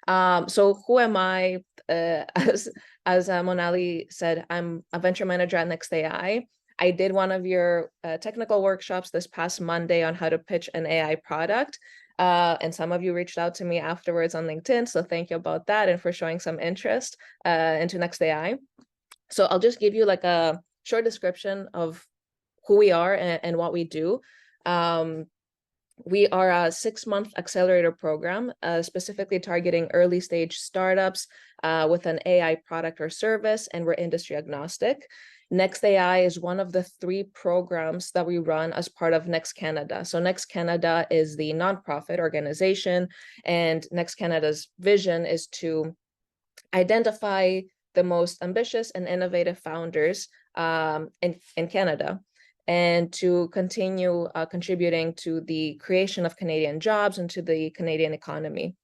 So who am I? As Monali said, I'm a venture manager at Next AI. I did one of your technical workshops this past Monday on how to pitch an AI product. And some of you reached out to me afterwards on LinkedIn. So thank you about that and for showing some interest into Next AI. So I'll just give you like a short description of who we are and what we do. We are a 6-month accelerator program, specifically targeting early stage startups with an AI product or service, and we're industry agnostic. Next AI is one of the 3 programs that we run as part of Next Canada. So Next Canada is the nonprofit organization, and Next Canada's vision is to identify the most ambitious and innovative founders in Canada, and to continue contributing to the creation of Canadian jobs and to the Canadian economy.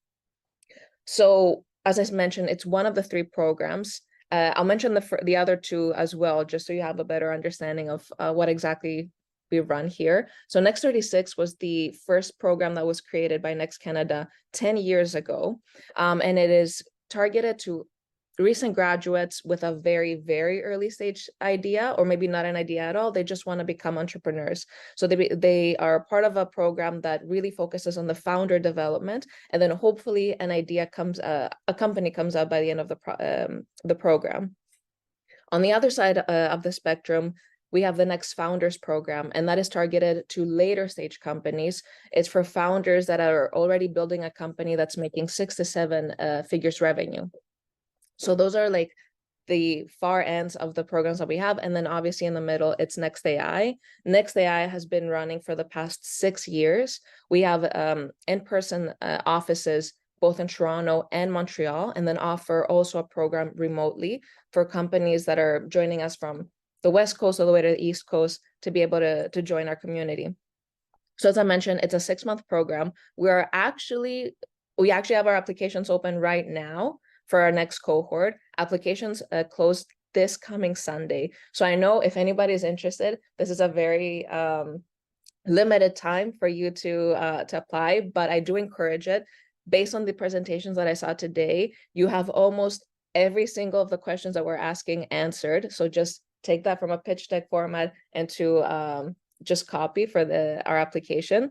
So as I mentioned, it's one of the 3 programs. I'll mention the other 2 as well, just so you have a better understanding of what exactly we run here. So Next 36 was the first program that was created by Next Canada 10 years ago, and it is targeted to recent graduates with a very, very early stage idea, or maybe not an idea at all. They just want to become entrepreneurs. So they are part of a program that really focuses on the founder development, and then hopefully an idea comes, a company comes out by the end of the program. On the other side of the spectrum, we have the Next Founders program, and that is targeted to later stage companies. It's for founders that are already building a company that's making 6 to 7 figures revenue. So those are like the far ends of the programs that we have. And then obviously in the middle, it's Next AI. Next AI has been running for the past 6 years. We have in-person offices both in Toronto and Montreal, and then offer also a program remotely for companies that are joining us from the West Coast all the way to the East Coast to be able to join our community. So as I mentioned, it's a 6-month program. We actually have our applications open right now for our next cohort. Applications close this coming Sunday. So I know if anybody is interested, this is a very limited time for you to apply, but I do encourage it. Based on the presentations that I saw today, you have almost every single of the questions that we're asking answered. So just take that from a pitch deck format and to just copy for our application.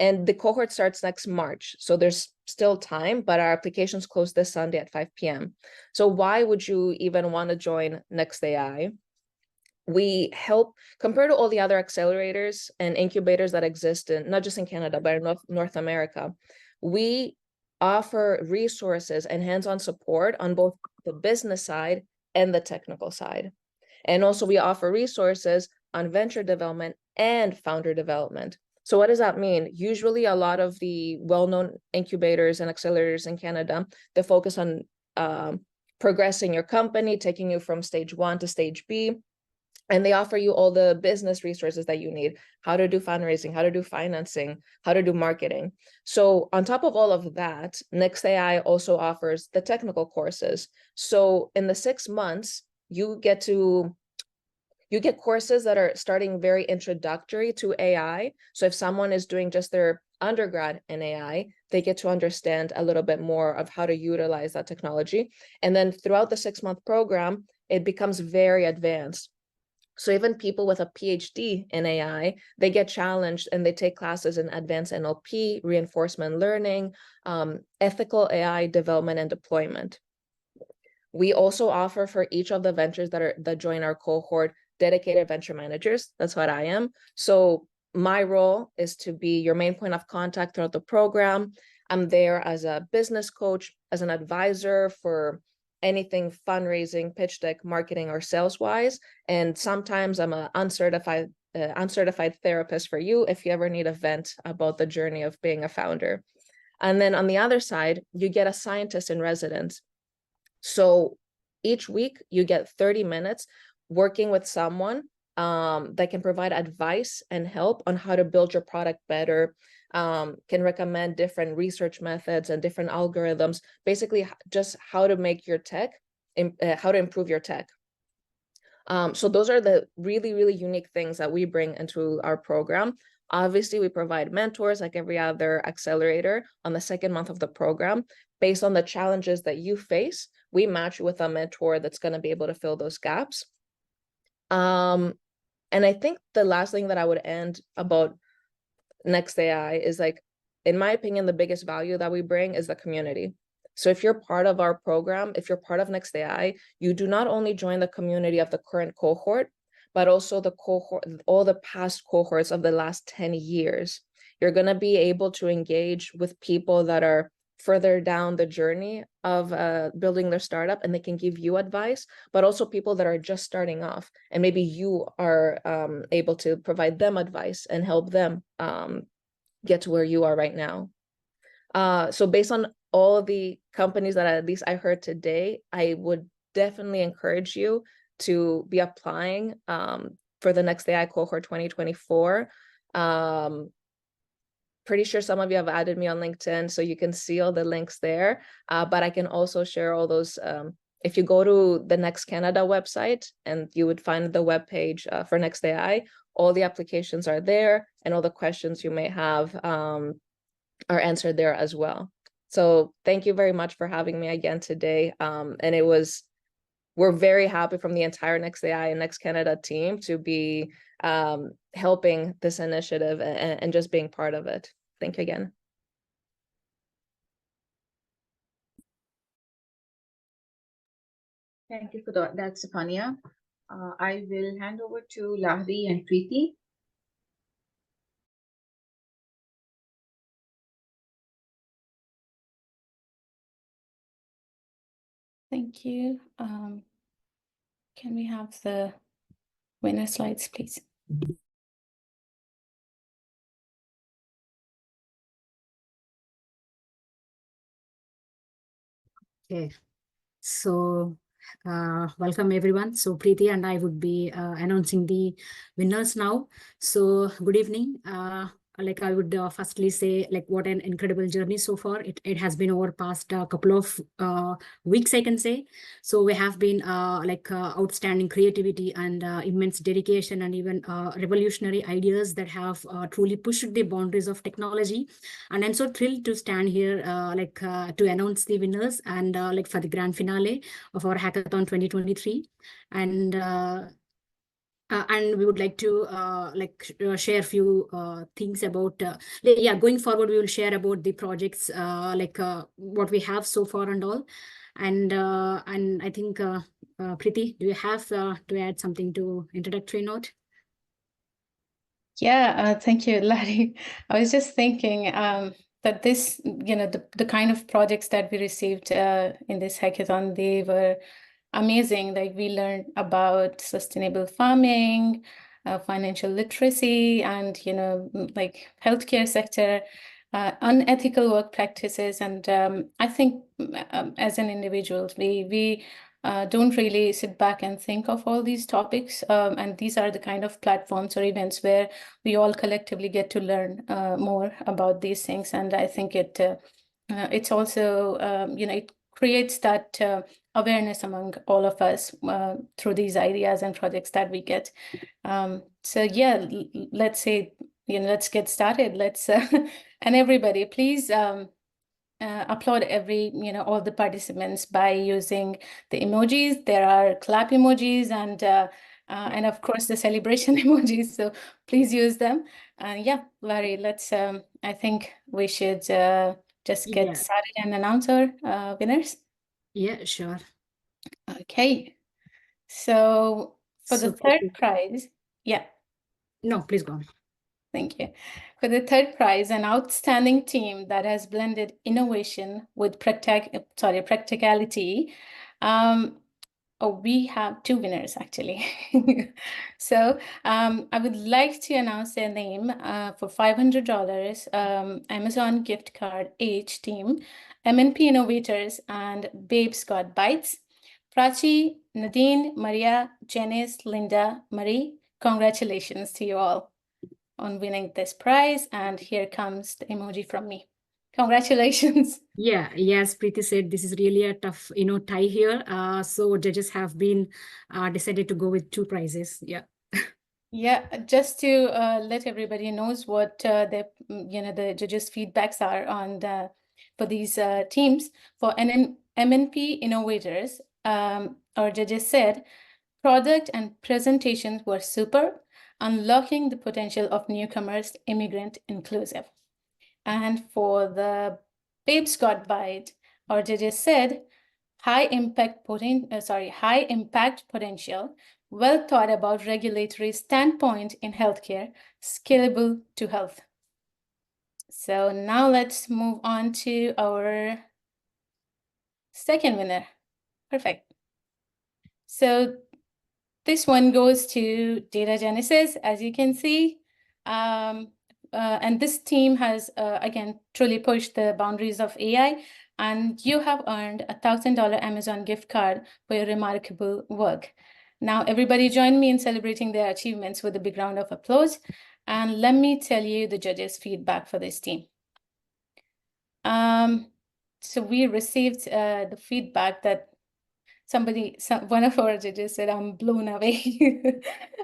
And the cohort starts next March. So there's still time, but our applications close this Sunday at 5 p.m. So why would you even want to join Next AI? We help, compared to all the other accelerators and incubators that exist in not just in Canada, but in North America, we offer resources and hands-on support on both the business side and the technical side. And also we offer resources on venture development and founder development. So what does that mean? Usually a lot of the well-known incubators and accelerators in Canada, they focus on progressing your company, taking you from stage 1 to stage B. And they offer you all the business resources that you need, how to do fundraising, how to do financing, how to do marketing. So on top of all of that, Next AI also offers the technical courses. So in the 6 months, you get courses that are starting very introductory to AI. So if someone is doing just their undergrad in AI, they get to understand a little bit more of how to utilize that technology. And then throughout the 6-month program, it becomes very advanced. So even people with a PhD in AI, they get challenged and they take classes in advanced NLP, reinforcement learning, ethical AI development and deployment. We also offer for each of the ventures that join our cohort dedicated venture managers. That's what I am. So my role is to be your main point of contact throughout the program. I'm there as a business coach, as an advisor for anything fundraising, pitch deck, marketing, or sales-wise. And sometimes I'm an uncertified therapist for you if you ever need a vent about the journey of being a founder. And then on the other side, you get a scientist in residence. So each week you get 30 minutes working with someone that can provide advice and help on how to build your product better, can recommend different research methods and different algorithms, basically just how to make your tech, how to improve your tech. So those are the really, really unique things that we bring into our program. Obviously, we provide mentors like every other accelerator on the 2nd month of the program. Based on the challenges that you face, we match you with a mentor that's going to be able to fill those gaps. And I think the last thing that I would end about Next AI is, like, in my opinion, the biggest value that we bring is the community. So if you're part of our program, if you're part of Next AI, you do not only join the community of the current cohort, but also the cohort, all the past cohorts of the last 10 years. You're going to be able to engage with people that are further down the journey of building their startup, and they can give you advice, but also people that are just starting off, and maybe you are able to provide them advice and help them get to where you are right now. So based on all the companies that at least I heard today, I would definitely encourage you to be applying for the Next AI cohort 2024. Pretty sure some of you have added me on LinkedIn, so you can see all the links there. But I can also share all those. If you go to the Next Canada website, and you would find the webpage for Next AI, all the applications are there, and all the questions you may have are answered there as well. So thank you very much for having me again today. And we're very happy from the entire Next AI and Next Canada team to be helping this initiative and just being part of it. Thank you again. Thank you for that, Stefania. I will hand over to Lahri and Preeti. Thank you. Can we have the winner slides, please? Okay, so welcome everyone. So Preeti and I would be announcing the winners now. So good evening. Like I would firstly say, like, what an incredible journey so far. It has been over past couple of weeks, I can say. So we have been outstanding creativity and immense dedication, and even revolutionary ideas that have truly pushed the boundaries of technology. And I'm so thrilled to stand here to announce the winners and for the grand finale of our Hackathon 2023. And we would like to share a few things about going forward. We will share about the projects what we have so far and all. And I think Preeti, do you have to add something to introductory note? Yeah, thank you, Larry. I was just thinking that this, the kind of projects that we received in this hackathon, they were amazing. Like, we learned about sustainable farming, financial literacy, and like healthcare sector, unethical work practices. And I think as an individual, we don't really sit back and think of all these topics. And these are the kind of platforms or events where we all collectively get to learn more about these things. And I think it's also, it creates that awareness among all of us through these ideas and projects that we get. So yeah, let's say let's get started. Let's and everybody, please applaud all the participants by using the emojis. There are clap emojis and of course the celebration emojis. So please use them. Yeah, Larry, let's. I think we should just get started and announce our winners. Yeah, sure. Okay. So for the third prize, yeah. No, please go on. Thank you. For the third prize, an outstanding team that has blended innovation with practicality. We have two winners actually. So I would like to announce their name for $500 Amazon gift card each team, MNP Innovators and Babes Got Bites. Prachi, Nadine, Maria, Janice, Linda, Marie, congratulations to you all on winning this prize. And here comes the emoji from me. Congratulations. Yeah, yes, Preeti said this is really a tough, tie here. So judges have been decided to go with two prizes. Yeah. Yeah, just to let everybody knows what the judges' feedbacks are on for these teams. For MNP Innovators, our judges said product and presentation were super, unlocking the potential of newcomers, immigrant inclusive. And for the Babes Got Bite, our judges said high impact potential, well thought about regulatory standpoint in healthcare, scalable to health. So now let's move on to our second winner. Perfect. So this one goes to Data Genesis, as you can see. And this team has, again, truly pushed the boundaries of AI. And you have earned a $1,000 Amazon gift card for your remarkable work. Now, everybody join me in celebrating their achievements with a big round of applause. And let me tell you the judges' feedback for this team. So we received the feedback that one of our judges said, "I'm blown away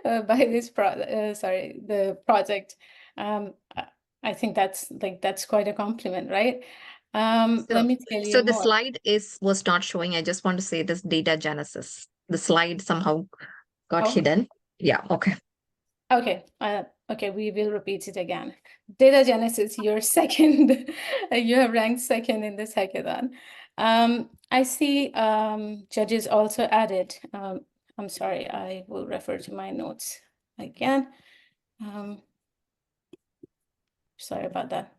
by this the project." I think that's quite a compliment, right? Let me tell you So the more. slide was not showing. I just want to say this Data Genesis. The slide somehow got hidden. Yeah, okay. Okay, okay, we will repeat it again. Data Genesis, you're second. You have ranked second in this hackathon. I see judges also added. I'm sorry, I will refer to my notes again. Sorry about that.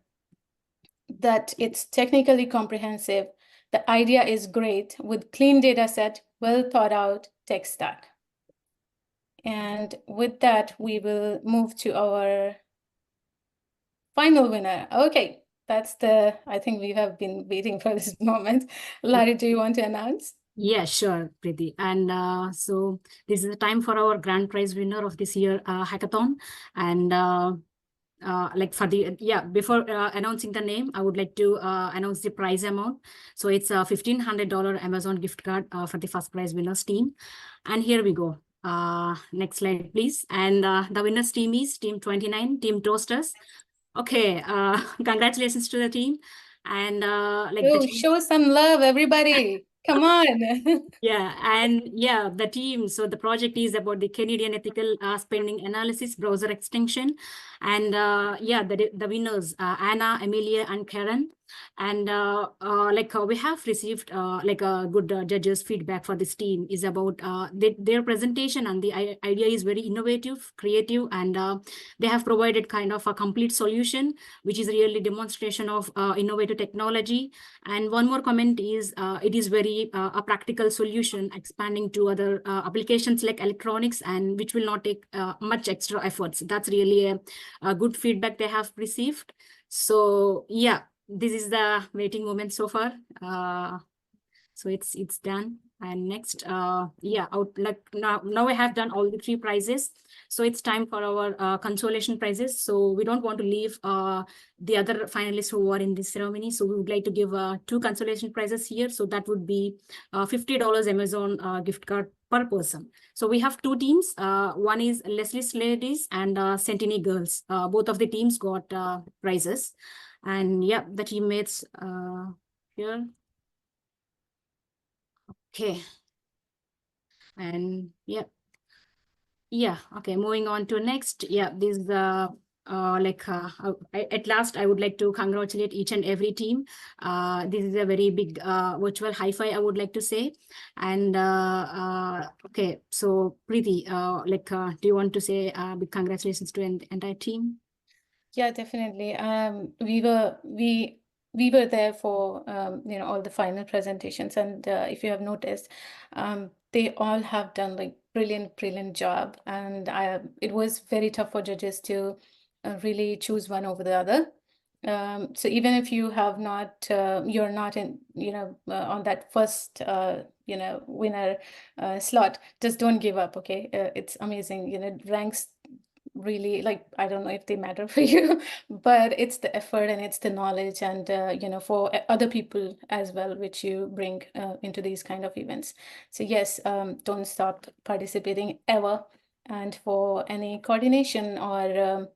That it's technically comprehensive. The idea is great with clean data set, well thought out tech stack. And with that, we will move to our final winner. Okay, I think we have been waiting for this moment. Larry, do you want to announce? Yeah, sure, Preeti. And so this is the time for our grand prize winner of this year hackathon. And before announcing the name, I would like to announce the prize amount. So it's a $1,500 Amazon gift card for the first prize winners team. And here we go. Next slide, please. And the winners team is Team 29, Team Toasters. Okay, congratulations to the team. And show some love, everybody. Come on. Yeah, and yeah, the team. So the project is about the Canadian ethical spending analysis browser extension. And the winners, Anna, Amelia, and Karen. And we have received a good judges feedback for this team is about their presentation, and the idea is very innovative, creative, and they have provided kind of a complete solution, which is really demonstration of innovative technology. And one more comment is it is very a practical solution expanding to other applications like electronics, and which will not take much extra efforts. That's really a good feedback they have received. So yeah, this is the waiting moment so far. So it's done. And next, now we have done all the three prizes. So it's time for our consolation prizes. So we don't want to leave the other finalists who were in this ceremony. So we would like to give two consolation prizes here. So that would be $50 Amazon gift card per person. So we have two teams. One is Leslie's Ladies and Centini Girls. Both of the teams got prizes. And yeah, the teammates here. Okay. And yeah. Yeah, okay, moving on to next. Yeah, this is at last, I would like to congratulate each and every team. This is a very big virtual high-fi, I would like to say. And okay, so Preeti, do you want to say big congratulations to the entire team? Yeah, definitely. We were there for all the final presentations, and if you have noticed, they all have done like brilliant job, and it was very tough for judges to really choose one over the other. So even if you have not, you're not in, on that first, winner slot, just don't give up. Okay, it's amazing. Ranks really, like, I don't know if they matter for you, but it's the effort and it's the knowledge and for other people as well, which you bring into these kind of events. So yes, don't stop participating ever. And for any coordination or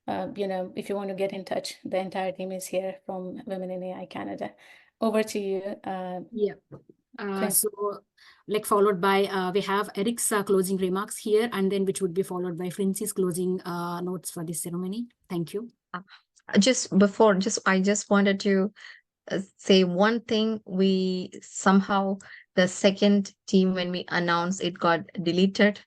if you want to get in touch, the entire team is here from Women in AI Canada. Over to you. Yeah. So followed by we have Eric's closing remarks here, and then which would be followed by Francie's closing notes for this ceremony. Thank you. I just wanted to say one thing. We somehow, the second team, when we announced, it got deleted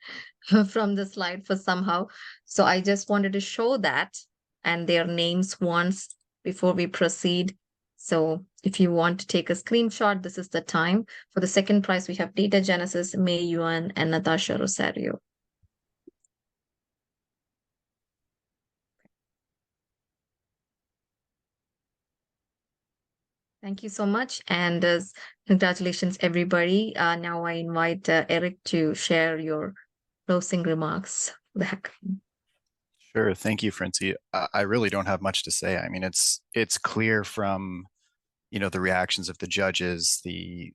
from the slide for somehow. So I just wanted to show that and their names once before we proceed. So if you want to take a screenshot, this is the time. For the second prize, we have Data Genesis, May Yuan, and Natasha Rosario. Thank you so much. And congratulations, everybody. Now I invite Eric to share your closing remarks for the hackathon. Sure. Thank you, Francie. I really don't have much to say. I mean, it's clear from, the reactions of the judges, the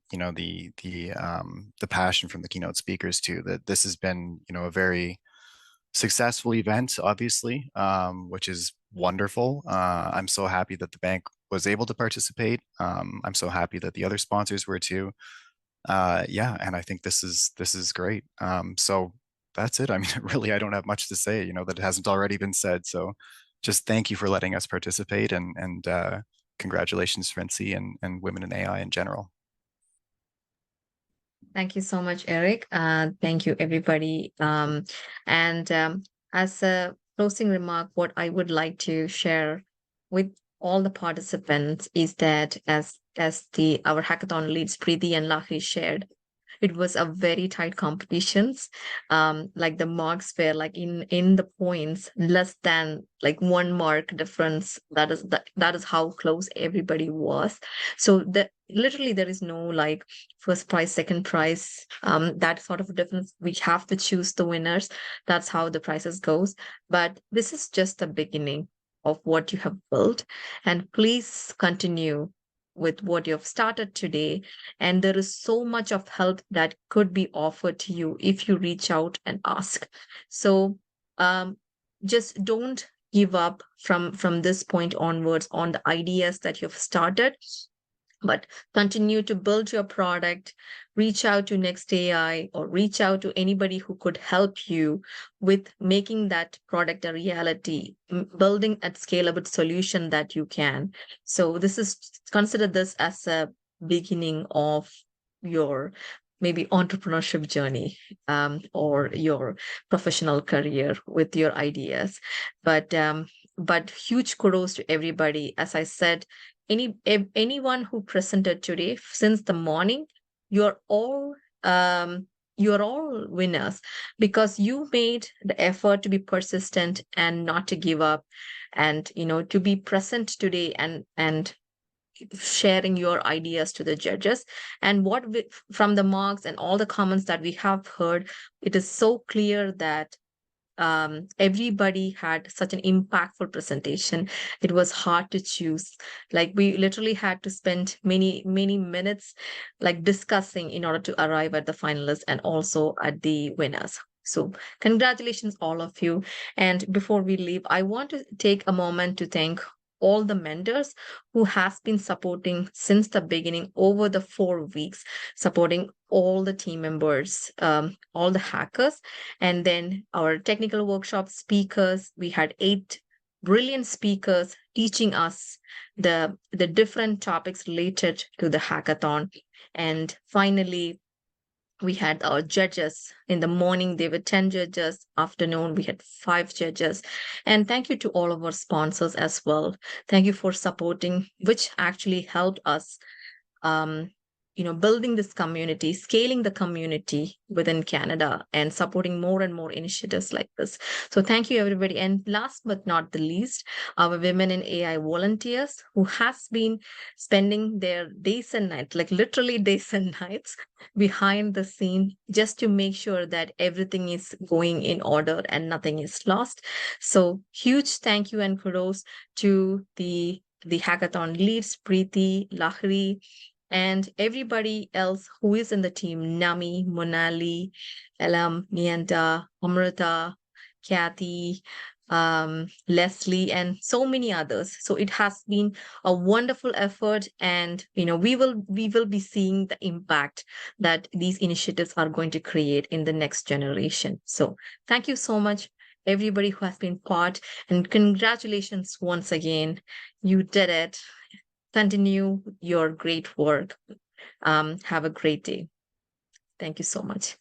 passion from the keynote speakers too, that this has been, a very successful event, obviously, which is wonderful. I'm so happy that the bank was able to participate. I'm so happy that the other sponsors were too. Yeah, and I think this is great. So that's it. I mean, really, I don't have much to say, that hasn't already been said. So just thank you for letting us participate, and congratulations, Francie, and Women in AI in general. Thank you so much, Eric. Thank you, everybody. As a closing remark, what I would like to share with all the participants is that as our hackathon leads Preeti and Lahi shared, it was a very tight competitions. Like the marks were like in the points less than like 1 mark difference. That is how close everybody was. So literally there is no like first prize, second prize, that sort of difference. We have to choose the winners. That's how the prizes goes. But this is just the beginning of what you have built, and please continue with what you have started today. And there is so much of help that could be offered to you if you reach out and ask. So just don't give up from this point onwards on the ideas that you've started, but continue to build your product. Reach out to Next AI or reach out to anybody who could help you with making that product a reality, building a scalable solution that you can. So consider this as a beginning of your maybe entrepreneurship journey, or your professional career with your ideas. But huge kudos to everybody. As I said, anyone who presented today since the morning, you're all winners, because you made the effort to be persistent and not to give up, and to be present today and sharing your ideas to the judges. And from the marks and all the comments that we have heard, it is so clear that everybody had such an impactful presentation. It was hard to choose. Like we literally had to spend many minutes like discussing in order to arrive at the finalists and also at the winners. So congratulations, all of you. And before we leave, I want to take a moment to thank all the mentors who has been supporting since the beginning over the 4 weeks, supporting all the team members, all the hackers, and then our technical workshop speakers. We had 8 brilliant speakers teaching us the different topics related to the hackathon. And finally, we had our judges. In the morning there were 10 judges, afternoon we had 5 judges. And thank you to all of our sponsors as well. Thank you for supporting, which actually helped us building this community, scaling the community within Canada, and supporting more and more initiatives like this. So thank you, everybody. And last but not the least, our Women in AI volunteers who has been spending their days and nights, like literally days and nights, behind the scene just to make sure that everything is going in order and nothing is lost. So huge thank you and kudos to the hackathon leads, Preeti, Lahri, and everybody else who is in the team: Nami, Monali, Elam, Nianta, Amrita, Kathy, Leslie, and so many others. So it has been a wonderful effort, and we will be seeing the impact that these initiatives are going to create in the next generation. So thank you so much, everybody who has been part, and congratulations once again. You did it. Continue your great work. Have a great day. Thank you so much.